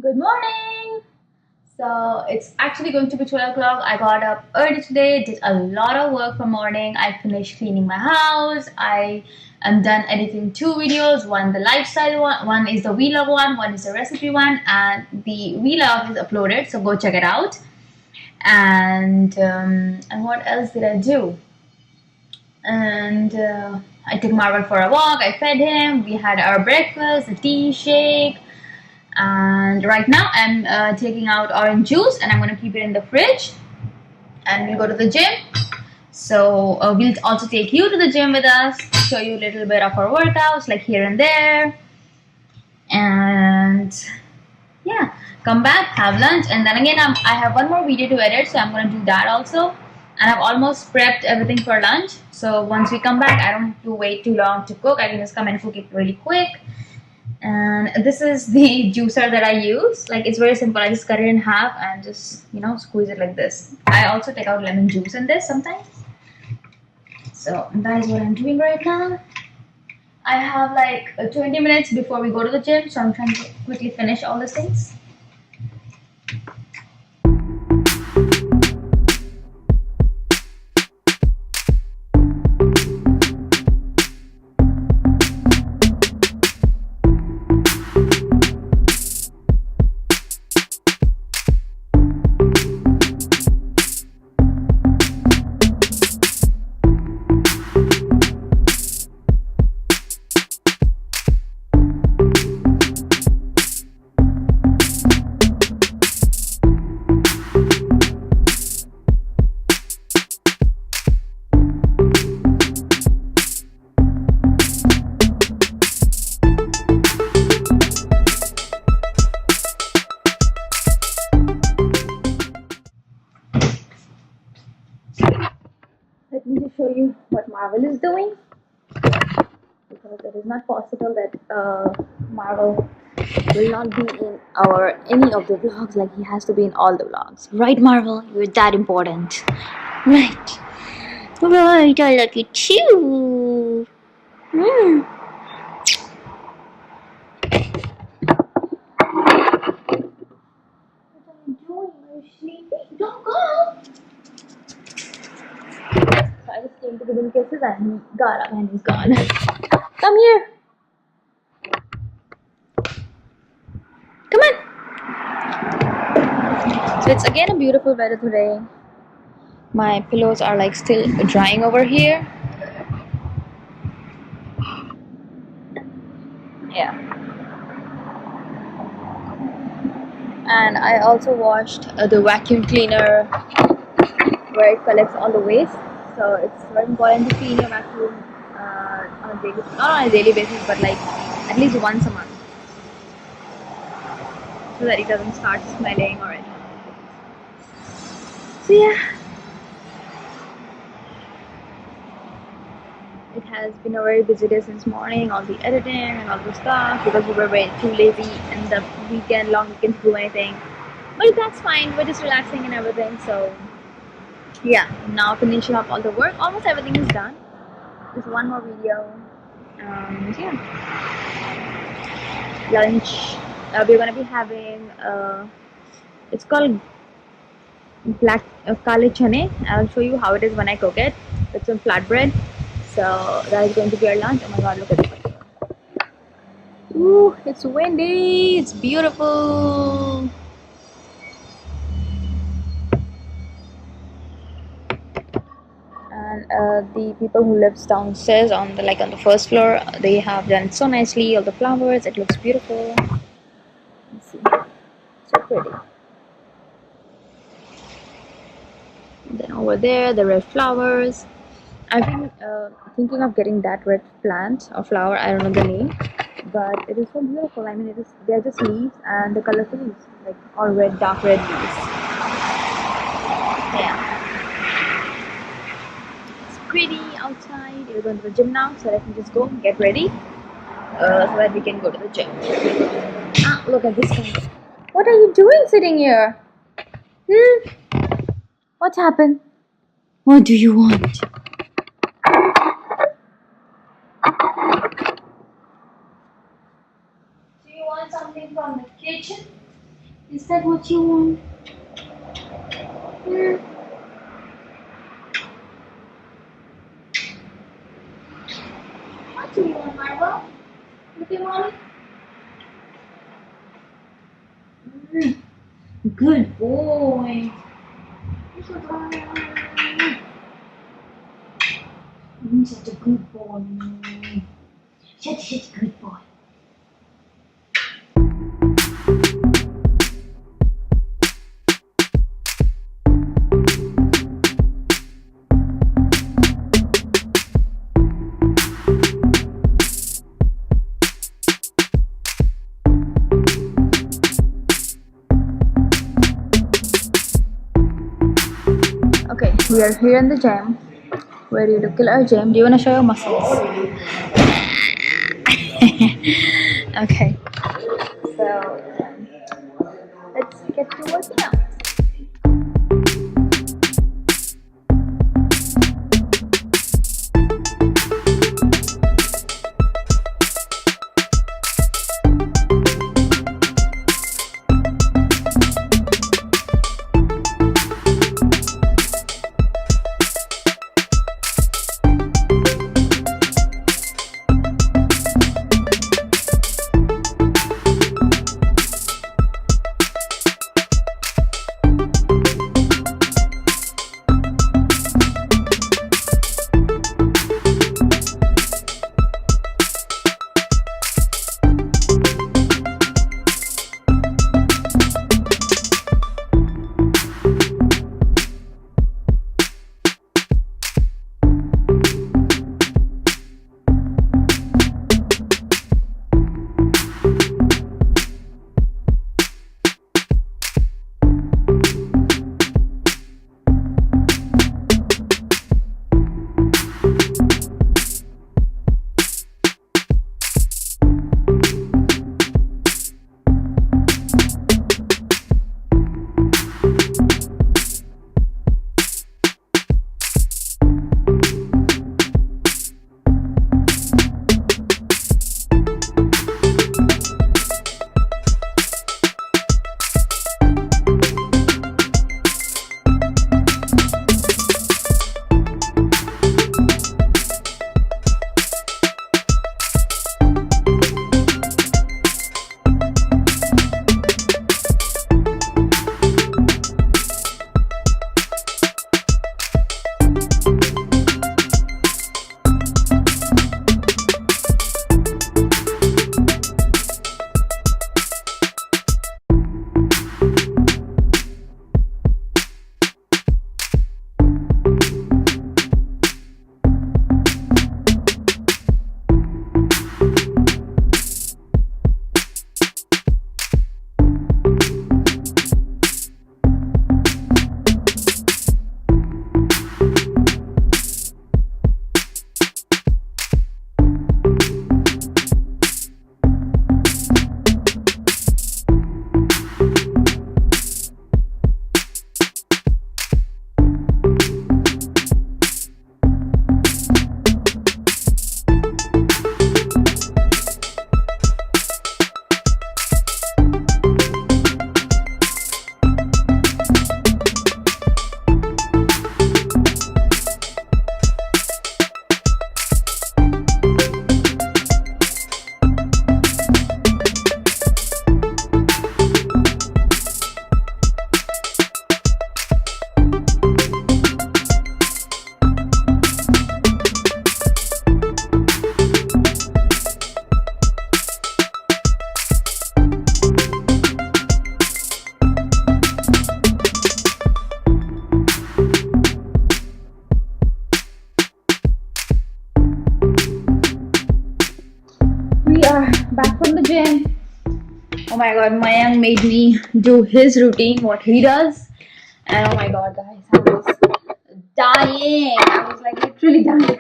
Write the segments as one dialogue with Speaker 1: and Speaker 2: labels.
Speaker 1: Good morning. So it's actually going to be 12 o'clock. I got up early today, did a lot of work for morning. I finished cleaning my house. I am done editing two videos. One the lifestyle one is the vlog one is the recipe one, and the vlog is uploaded. So go check it out. And what else did I do? And I took Marvel for a walk. I fed him. We had our breakfast, a tea shake. And right now I'm taking out orange juice and I'm going to keep it in the fridge, and we'll go to the gym. So we'll also take you to the gym with us, show you a little bit of our workouts like here and there, and yeah, come back, have lunch, and then again I have one more video to edit, so I'm going to do that also. And I've almost prepped everything for lunch, so once we come back I don't have to wait too long to cook. I can just come and cook it really quick. And this is the juicer that I use. Like, it's very simple. I just cut it in half and just, squeeze it like this. I also take out lemon juice in this sometimes. So that is what I'm doing right now. I have like 20 minutes before we go to the gym, so I'm trying to quickly finish all these things. Let me just show you what Marvel is doing, because it is not possible that Marvel will not be in any of the vlogs. Like, he has to be in all the vlogs, right? Marvel, you're that important, right? Right, I like it too. Mm. What are you doing? Are you sleeping? Don't go. So I just came to give him kisses and he got up and he's gone. Come here. Come on. So it's again a beautiful weather today. My pillows are like still drying over here. Yeah. And I also washed the vacuum cleaner where it collects all the waste. So it's very important to clean your vacuum on a daily, not on a daily basis, but like at least once a month, so that it doesn't start smelling or anything. So yeah, it has been a very busy day since morning, all the editing and all the stuff, because we were way too lazy in the long weekend to do anything. But that's fine, we're just relaxing and everything. So yeah, now finishing up all the work. Almost everything is done. Just one more video. Yeah, lunch. We're gonna be having it's called black kale chane. I'll show you how it is when I cook it. It's some flatbread. So that is going to be our lunch. Oh my god, look at it. Ooh, it's windy. It's beautiful. And the people who lives downstairs on the first floor, they have done it so nicely. All the flowers. It looks beautiful. Let's see. So pretty. And then over there, the red flowers. I've been thinking of getting that red plant or flower. I don't know the name, but it is so beautiful. I mean, they're just leaves, and the colorful leaves, like all red, dark red leaves. Yeah, it's pretty outside. We're going to the gym now, so let me just go get ready, so that we can go to the gym. Ah, look at this guy. What are you doing sitting here? What happened? What do you want? Do you want something from the kitchen? Is that what you want? Hmm. What do you want, Marva? Look at mommy. Mm. Good boy. You're such a good boy. Such a good boy. Okay, we are here in the gym, ready to kill our gym. Do you want to show your muscles? Okay, so let's get to working out. We are back from the gym. Oh my god, Mayank made me do his routine, what he does. And oh my god, guys, I was dying. I was like literally dying.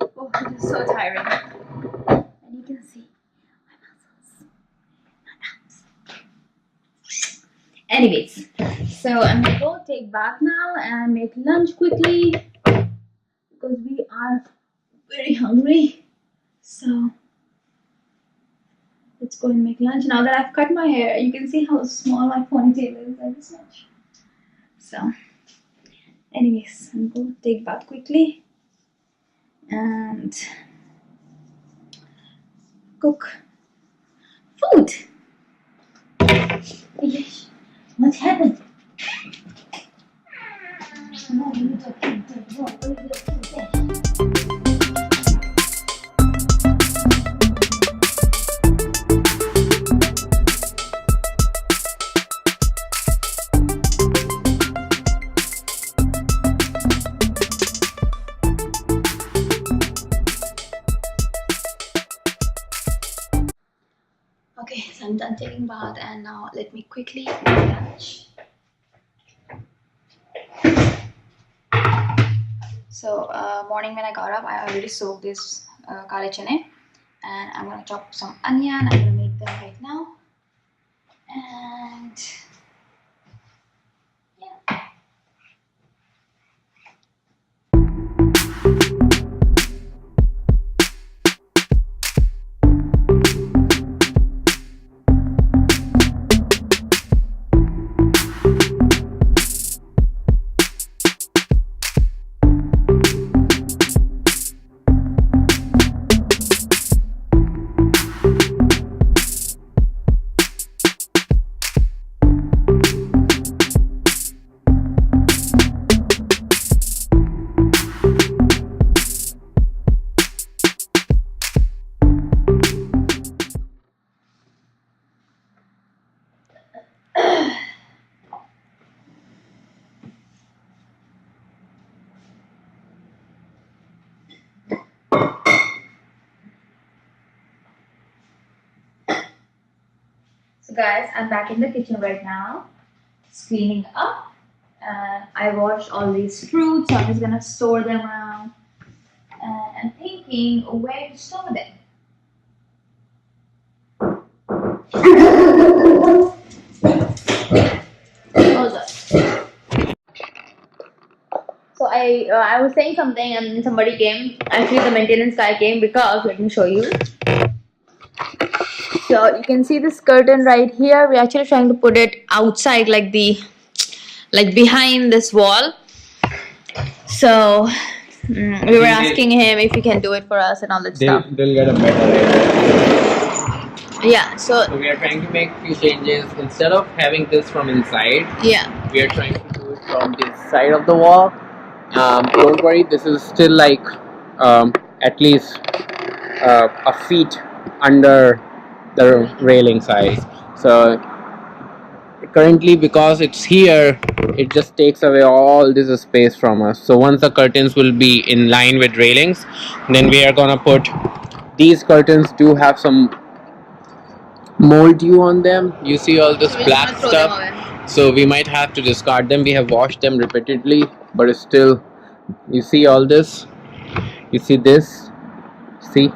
Speaker 1: Oh, it is so tiring. And you can see my muscles, my abs. Anyways, so I'm gonna go take bath now and make lunch quickly because we are very hungry. So let's go and make lunch. Now that I've cut my hair, you can see how small my ponytail is, like this much. So, anyways, I'm going to take a bath quickly and cook food. Yes. What happened? Okay, so I'm done taking bath and now let me quickly eat lunch. So morning when I got up, I already soaked this kale chane, and I'm gonna chop some onion. I'm gonna make them right now, and yeah. So guys, I'm back in the kitchen right now, just cleaning up. I washed all these fruits, so I'm just gonna store them around. And I'm thinking where to store them. Hold up. So I was saying something and somebody came. Actually, the maintenance guy came because let me show you. So you can see this curtain right here. We're actually trying to put it outside, like behind this wall. So we were asking him if he can do it for us and all that stuff.
Speaker 2: They'll get a better rate.
Speaker 1: Yeah. So
Speaker 2: we are trying to make few changes. Instead of having this from inside,
Speaker 1: yeah,
Speaker 2: we are trying to do it from this side of the wall. Don't worry, this is still like at least a feet under the railing size. So currently, because it's here, it just takes away all this space from us. So once the curtains will be in line with railings, then we are gonna put, these curtains do have some moldy on them. You see all this black stuff, so we might have to discard them. We have washed them repeatedly, but it's still, you see all this, you see this, see,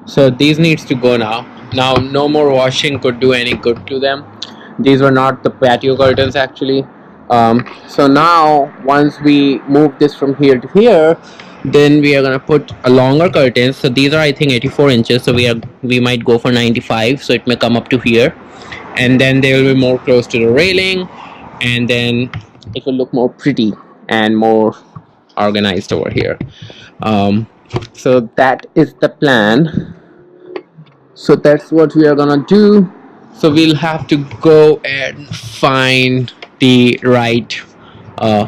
Speaker 2: so these needs to go now. No more washing could do any good to them. These were not the patio curtains actually. So now once we move this from here to here, then we are gonna put a longer curtains. So these are I think 84 inches, so we might go for 95, so it may come up to here, and then they will be more close to the railing, and then it will look more pretty and more organized over here. So that is the plan. So that's what we are gonna do. So we'll have to go and find the right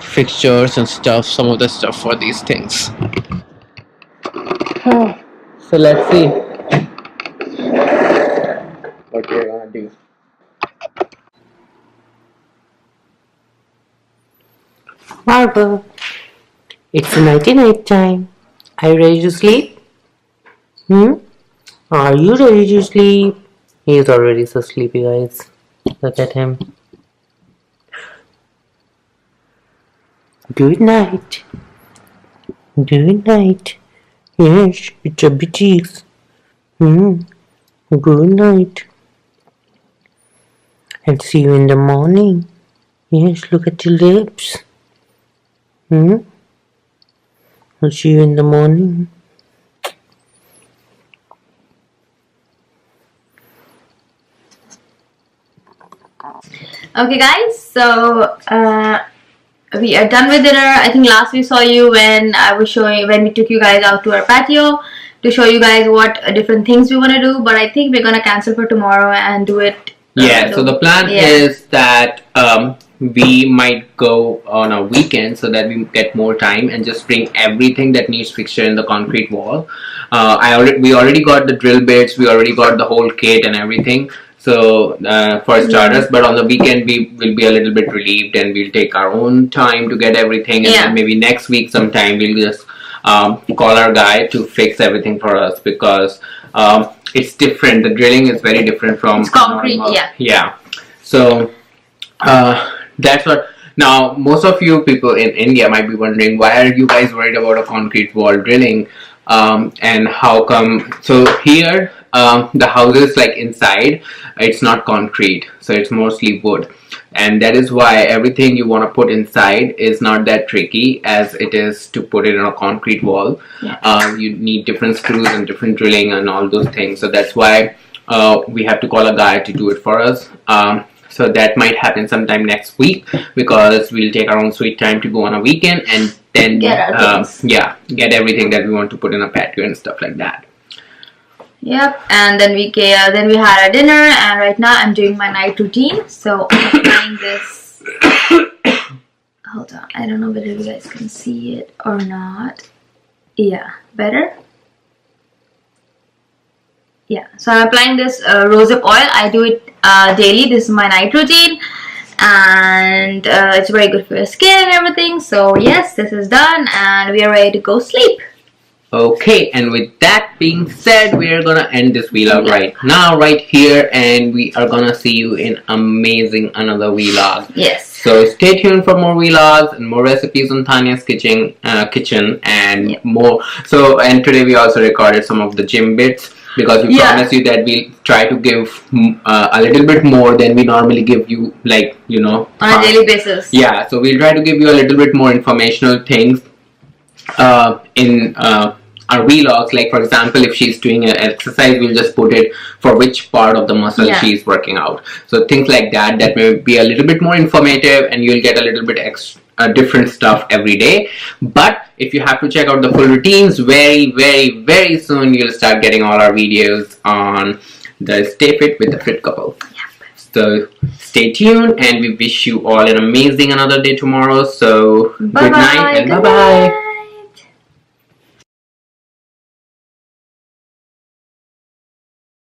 Speaker 2: fixtures and stuff, some of the stuff for these things. So let's see what we're gonna do.
Speaker 3: Marble, it's night time. Are you ready to sleep? Are you ready to sleep? He's already so sleepy, guys. Look at him. Good night. Good night. Yes, it's a bitches. Good night. And see you in the morning. Yes, look at your lips. I'll see you in the morning.
Speaker 1: Okay, guys. So we are done with dinner. I think last we saw you when I was showing when we took you guys out to our patio to show you guys what different things we want to do. But I think we're gonna cancel for tomorrow and do it.
Speaker 2: Yeah. So the plan is that we might go on a weekend so that we get more time and just bring everything that needs fixture in the concrete wall. We already got the drill bits. We already got the whole kit and everything. So for starters, but on the weekend we will be a little bit relieved and we'll take our own time to get everything, and then maybe next week sometime we'll just call our guy to fix everything for us, because it's different. The drilling is very different from
Speaker 1: concrete.
Speaker 2: Normal. Yeah. So that's what. Now, most of you people in India might be wondering, why are you guys worried about a concrete wall drilling? And how come? So here, the houses like inside, it's not concrete, so it's mostly wood, and that is why everything you want to put inside is not that tricky as it is to put it on a concrete wall. You need different screws and different drilling and all those things. So that's why we have to call a guy to do it for us. So that might happen sometime next week, because we'll take our own sweet time to go on a weekend and then get everything that we want to put in a patio and stuff like that.
Speaker 1: Yep, and then we had our dinner, and right now I'm doing my night routine. So I'm applying this. Hold on, I don't know whether you guys can see it or not. Yeah, better. Yeah, so I'm applying this rosehip oil. I do it daily. This is my night routine, and it's very good for your skin and everything. So yes, this is done, and we are ready to go sleep.
Speaker 2: Okay, and with that being said, we are gonna end this vlog right now, right here, and we are gonna see you in amazing another vlog.
Speaker 1: Yes.
Speaker 2: So stay tuned for more vlogs and more recipes on Tanya's kitchen and more. So, and today we also recorded some of the gym bits, because we promised you that we'll try to give a little bit more than we normally give you, like, you know,
Speaker 1: on a daily basis.
Speaker 2: Yeah, so we'll try to give you a little bit more informational things in our vlogs. Like, for example, if she's doing an exercise, we'll just put it for which part of the muscle she's working out. So things like that may be a little bit more informative, and you'll get a little bit different stuff every day. But if you have to check out the full routines, very soon you'll start getting all our videos on the Stay Fit with the Fit Couple. So stay tuned, and we wish you all an amazing another day tomorrow. So good night and bye bye.